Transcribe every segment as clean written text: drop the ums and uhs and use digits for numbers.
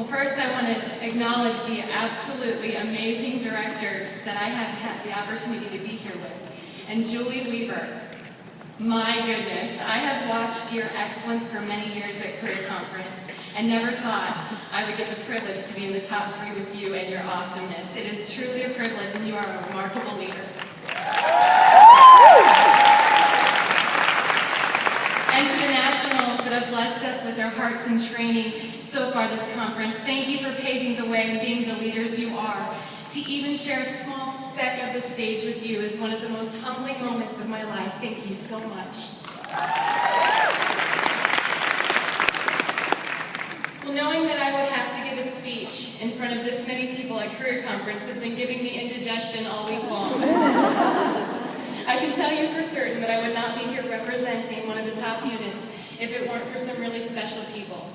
Well, first I want to acknowledge the absolutely amazing directors that I have had the opportunity to be here with. And Julie Weaver, my goodness, I have watched your excellence for many years at Career Conference and never thought I would get the privilege to be in the top 3 with you and your awesomeness. It is truly a privilege, and you are a remarkable leader. And to the nationals that have blessed us with their hearts and training so far this conference, thank you for paving the way and being the leaders you are. To even share a small speck of the stage with you is one of the most humbling moments of my life. Thank you so much. Well, knowing that I would have to give a speech in front of this many people at Career Conference has been giving me indigestion all week long. I can tell you for certain that I would not be here representing one of the top units if it weren't for some really special people.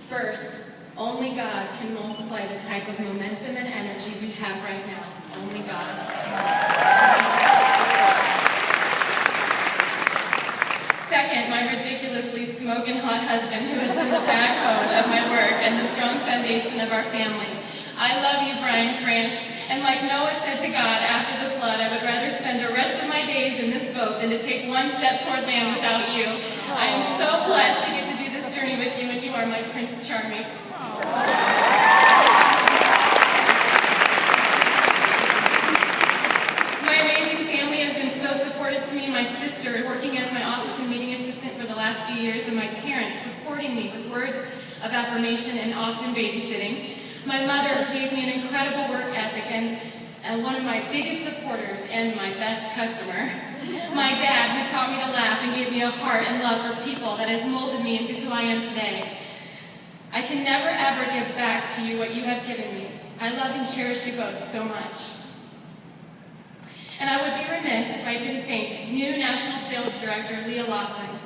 First, only God can multiply the type of momentum and energy we have right now. Only God. Second, my ridiculously smoking hot husband, who has been the backbone of my work and the strong foundation of our family. I love you, Brian Frantz, and like Noah said to God after the flood, I would rather spend the rest of my days in this boat than to take one step toward land without you. I am so blessed to get to do this journey with you, and you are my Prince Charming. My amazing family has been so supportive to me. My sister, working as my office and meeting assistant for the last few years, and my parents supporting me with words of affirmation and often babysitting. My mother, who gave me an incredible work ethic and one of my biggest supporters and my best customer. My dad, who taught me to laugh and gave me a heart and love for people that has molded me into who I am today. I can never ever give back to you what you have given me. I love and cherish you both so much. And I would be remiss if I didn't thank new National Sales Director Leah Laughlin.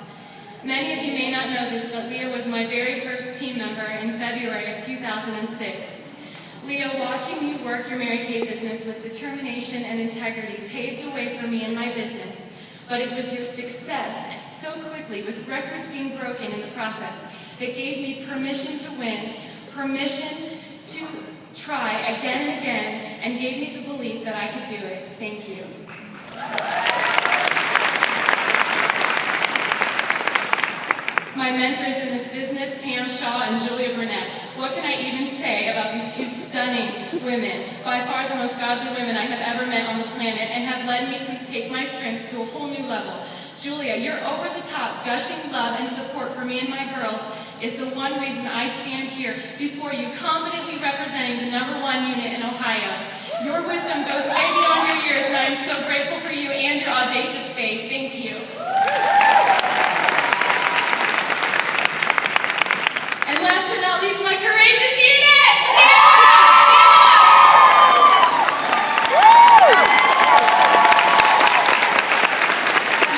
Many of you may not know this, but Leah was my very first team member in February of 2006. Leah, watching you work your Mary Kay business with determination and integrity paved a way for me in my business, but it was your success so quickly, with records being broken in the process, that gave me permission to win, permission to try again and again, and gave me the belief that I could do it. Thank you. My mentors in this business, Pam Shaw and Julia Burnett. What can I even say about these two stunning women, by far the most godly women I have ever met on the planet, and have led me to take my strengths to a whole new level. Julia, your over-the-top, gushing love and support for me and my girls is the one reason I stand here before you, confidently representing the #1 unit in Ohio. Your wisdom goes way beyond your years, and I am so grateful for you and your audacious faith. Thank you. And last but not least, my courageous unit! Stand up!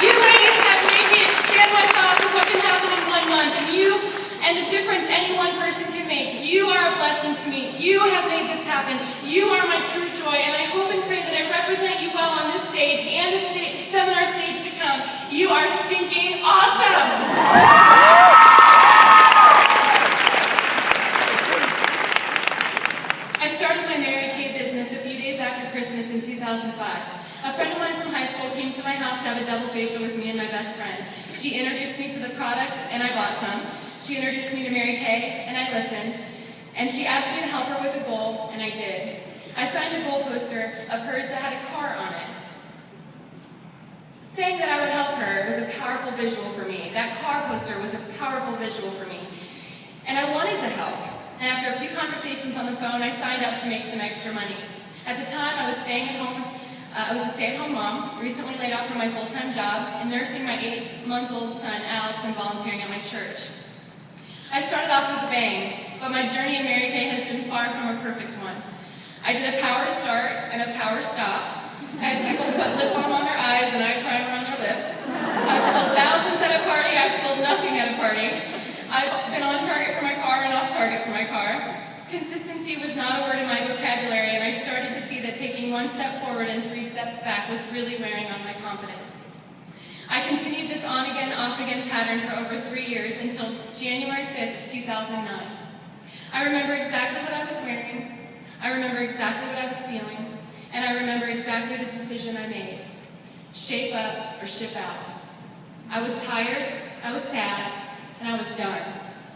You ladies have made me extend my thoughts of what can happen in 1 month, and the difference any one person can make. You are a blessing to me. You have made this happen. You are my true joy, and I hope and pray that I represent you well on this stage and the seminar stage to come. You are stinking awesome! I started my Mary Kay business a few days after Christmas in 2005. A friend of mine from high school came to my house to have a double facial with me and my best friend. She introduced me to the product, and I bought some. She introduced me to Mary Kay, and I listened. And she asked me to help her with a goal, and I did. I signed a goal poster of hers that had a car on it. Saying that I would help her was a powerful visual for me. That car poster was a powerful visual for me. And I wanted to help. And after a few conversations on the phone, I signed up to make some extra money. At the time, I was staying at home I was a stay-at-home mom, recently laid off from my full-time job, and nursing my 8-month-old son, Alex, and volunteering at my church. I started off with a bang, but my journey in Mary Kay has been far from a perfect one. I did a power start and a power stop. I had people put lip balm on their eyes and eye primer on their lips. I've sold thousands at a party. I've sold nothing at a party. I've been on target for my car and off target for my car. Consistency was not a word in my vocabulary, and I started to see that taking 1 step forward and 3 steps back was really wearing on my confidence. I continued this on-again, off-again pattern for over 3 years until January 5th, 2009. I remember exactly what I was wearing, I remember exactly what I was feeling, and I remember exactly the decision I made. Shape up or ship out. I was tired, I was sad, and I was done.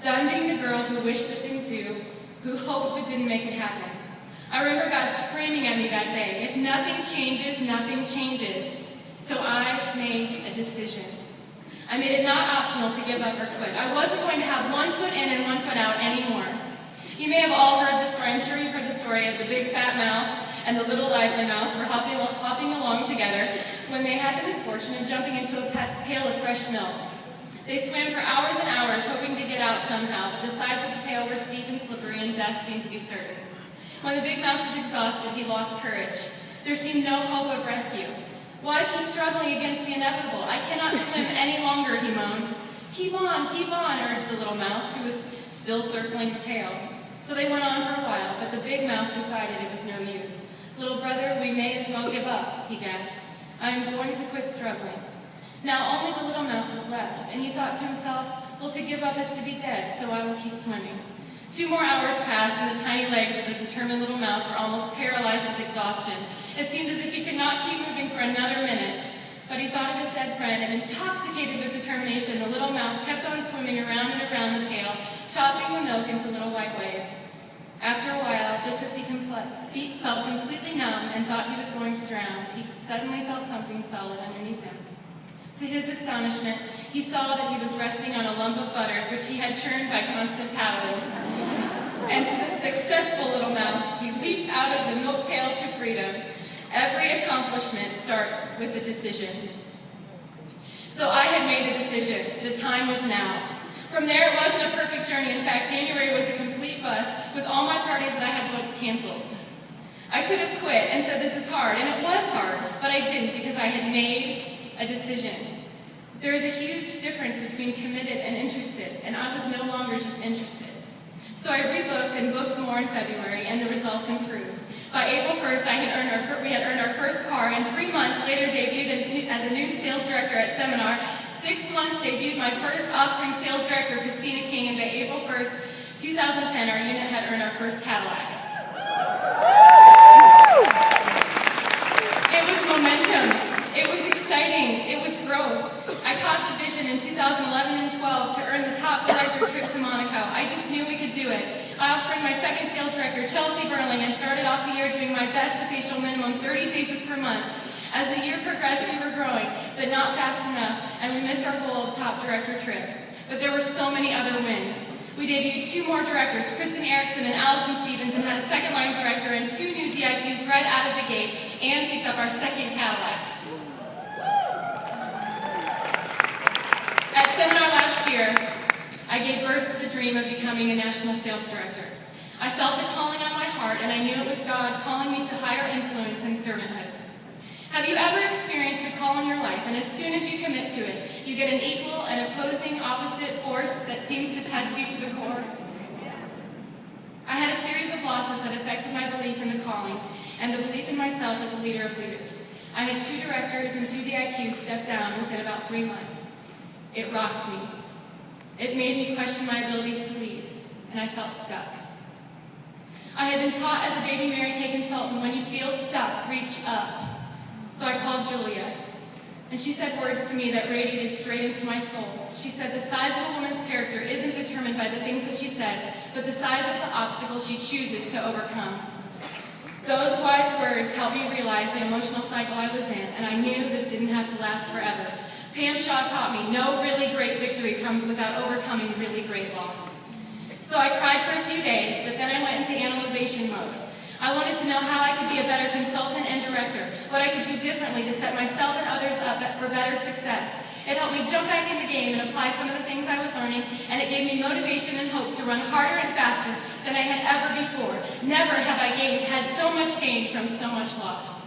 Done being the girl who wished but didn't do, who hoped but didn't make it happen. I remember God screaming at me that day, if nothing changes, nothing changes. So I made a decision. I made it not optional to give up or quit. I wasn't going to have one foot in and one foot out anymore. You may have all heard the story, I'm sure you've heard the story of the big fat mouse and the little lively mouse were hopping along together when they had the misfortune of jumping into a pail of fresh milk. They swam for hours and hours, hoping to get out somehow, but the sides of the pail were steep and slippery and death seemed to be certain. When the big mouse was exhausted, he lost courage. There seemed no hope of rescue. Why keep struggling against the inevitable? I cannot swim any longer, he moaned. Keep on, urged the little mouse, who was still circling the pail. So they went on for a while, but the big mouse decided it was no use. Little brother, we may as well give up, he gasped. I am going to quit struggling. Now only the little mouse was left, and he thought to himself, well, to give up is to be dead, so I will keep swimming. 2 more hours passed, and the tiny legs of the determined little mouse were almost paralyzed with exhaustion. It seemed as if he could not keep moving for another minute. But he thought of his dead friend, and intoxicated with determination, the little mouse kept on swimming around and around the pail, chopping the milk into little white waves. After a while, just as he felt completely numb and thought he was going to drown, he suddenly felt something solid underneath him. To his astonishment, he saw that he was resting on a lump of butter, which he had churned by constant paddling. And to the successful little mouse, he leaped out of the milk pail to freedom. Every accomplishment starts with a decision. So I had made a decision. The time was now. From there, it wasn't a perfect journey. In fact, January was a complete bust, with all my parties that I had booked canceled. I could have quit and said, this is hard, and it was hard, but I didn't because I had made a decision. There is a huge difference between committed and interested, and I was no longer just interested. So I rebooked and booked more in February, and the results improved. By April 1st, we had earned our first car, and 3 months later debuted as a new sales director at Seminar. 6 months debuted my first offspring sales director, Christina King, and by April 1st, 2010, our unit had earned our first Cadillac. It was momentum. It was exciting. It was growth. I caught the vision in 2011 and 12 to earn the top director trip to Monaco. I just knew we could do it. I offspring my second sales director, Chelsea Burling, and started off the year doing my best to facial minimum 30 faces per month. As the year progressed, we were growing, but not fast enough, and we missed our goal of top director trip. But there were so many other wins. We debuted 2 more directors, Kristen Erickson and Allison Stevens, and had a second line director and 2 new DIQs right out of the gate, and picked up our second Cadillac. At Seminar last year, I gave birth to the dream of becoming a national sales director. I felt the calling on my heart, and I knew it was God calling me to higher influence and servanthood. Have you ever experienced a call in your life, and as soon as you commit to it, you get an equal and opposing opposite force that seems to test you to the core? I had a series of losses that affected my belief in the calling and the belief in myself as a leader of leaders. I had 2 directors and 2 DIQs step down within about 3 months. It rocked me. It made me question my abilities to lead, and I felt stuck. I had been taught as a baby Mary Kay consultant, when you feel stuck, reach up. So I called Julia, and she said words to me that radiated straight into my soul. She said, the size of a woman's character isn't determined by the things that she says, but the size of the obstacles she chooses to overcome. Those wise words helped me realize the emotional cycle I was in, and I knew this didn't have to last forever. Pam Shaw taught me, no really great victory comes without overcoming really great loss. So I cried for a few days, but then I went into analyzation mode. I wanted to know how I could be a better consultant and director, what I could do differently to set myself and others up for better success. It helped me jump back in the game and apply some of the things I was learning, and it gave me motivation and hope to run harder and faster than I had ever before. Never have I had so much gain from so much loss.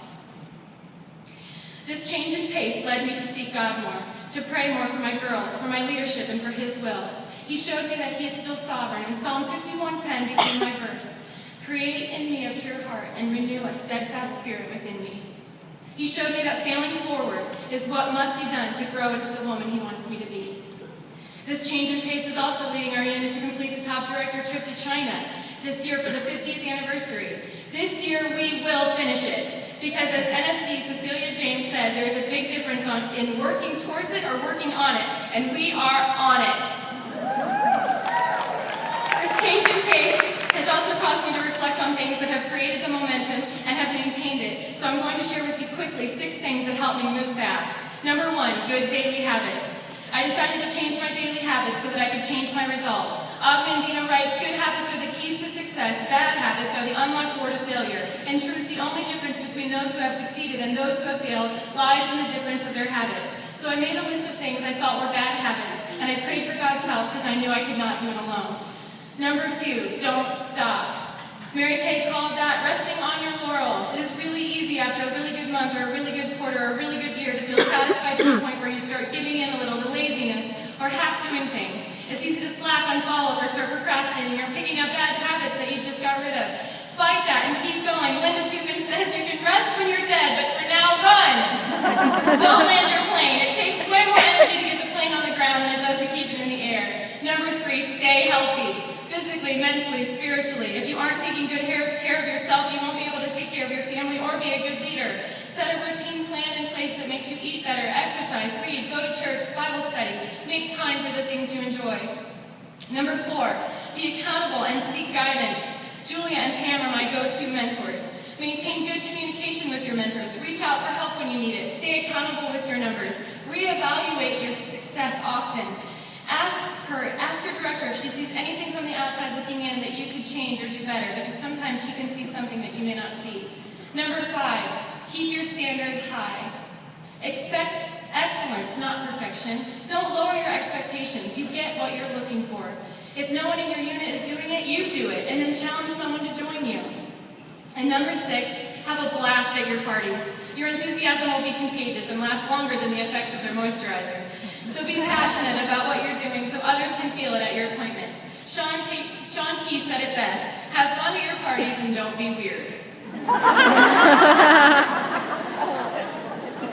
This change in pace led me to seek God more, to pray more for my girls, for my leadership, and for His will. He showed me that He is still sovereign, and Psalm 51:10 became my verse. Create in me a pure heart and renew a steadfast spirit within me. He showed me that failing forward is what must be done to grow into the woman He wants me to be. This change in pace is also leading our unit to complete the top director trip to China. this year for the 50th anniversary. This year we will finish it, because as NSD Cecilia James said, there is a big difference in working towards it or working on it, and we are on it. This change in pace has also caused me to reflect on things that have created the momentum and have maintained it. So I'm going to share with you quickly 6 things that help me move fast. Number 1, good daily habits. I decided to change my daily habits so that I could change my results. Ogmandino writes, good habits are the keys to success. Bad habits are the unlocked door to failure. In truth, the only difference between those who have succeeded and those who have failed lies in the difference of their habits. So I made a list of things I felt were bad habits, and I prayed for God's help because I knew I could not do it alone. Number 2, don't stop. Mary Kay called that resting on your laurels. It is really easy after a really good month or a really good quarter or a really good year to feel satisfied to the point where you start giving in a little to laziness or half doing things. It's easy to slack on follow-up or start procrastinating or picking up bad habits that you just got rid of. Fight that and keep going. Linda Tubin says you can rest when you're dead, but for now, run! Don't land your plane. It takes way more energy to get the plane on the ground than it does to keep it in the air. Number 3, stay healthy. Physically, mentally, spiritually. If you aren't taking good care of yourself, you won't be able to take care of your family or be a good leader. Set a routine plan in place that makes you eat better, exercise, read, go to church, Bible study. Make time for the things you enjoy. Number 4, be accountable and seek guidance. Julia and Pam are my go-to mentors. Maintain good communication with your mentors. Reach out for help when you need it. Stay accountable with your numbers. Reevaluate your success often. Ask your director if she sees anything from the outside looking in that you could change or do better, because sometimes she can see something that you may not see. Number 5, keep your standard high. Expect excellence, not perfection. Don't lower your expectations. You get what you're looking for. If no one in your unit is doing it, you do it, and then challenge someone to join you. And number 6, have a blast at your parties. Your enthusiasm will be contagious and last longer than the effects of their moisturizer. So be passionate about what you're doing so others can feel it at your appointments. Sean Key said it best, have fun at your parties and don't be weird.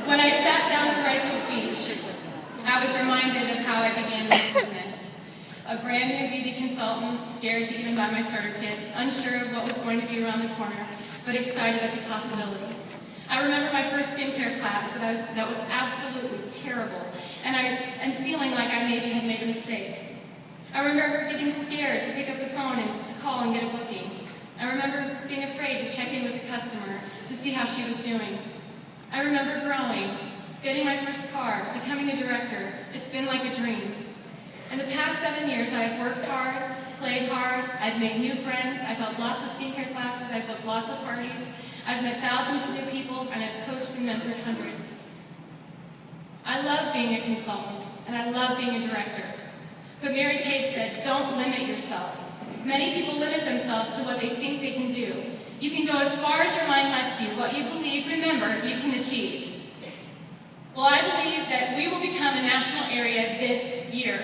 When I sat down to write the speech, I was reminded of how I began this business. A brand new beauty consultant, scared to even buy my starter kit, unsure of what was going to be around the corner, but excited at the possibilities. I remember my first skincare class that was absolutely terrible, and feeling like I maybe had made a mistake. I remember getting scared to pick up the phone and to call and get a booking. I remember being afraid to check in with a customer to see how she was doing. I remember growing, getting my first car, becoming a director. It's been like a dream. In the past 7 years, I have worked hard, played hard, I've made new friends, I've held lots of skincare classes, I've booked lots of parties, I've met thousands of new people, and I've coached and mentored hundreds. I love being a consultant, and I love being a director. But Mary Kay said, don't limit yourself. Many people limit themselves to what they think they can do. You can go as far as your mind lets you. What you believe, remember, you can achieve. Well, I believe that we will become a national area this year.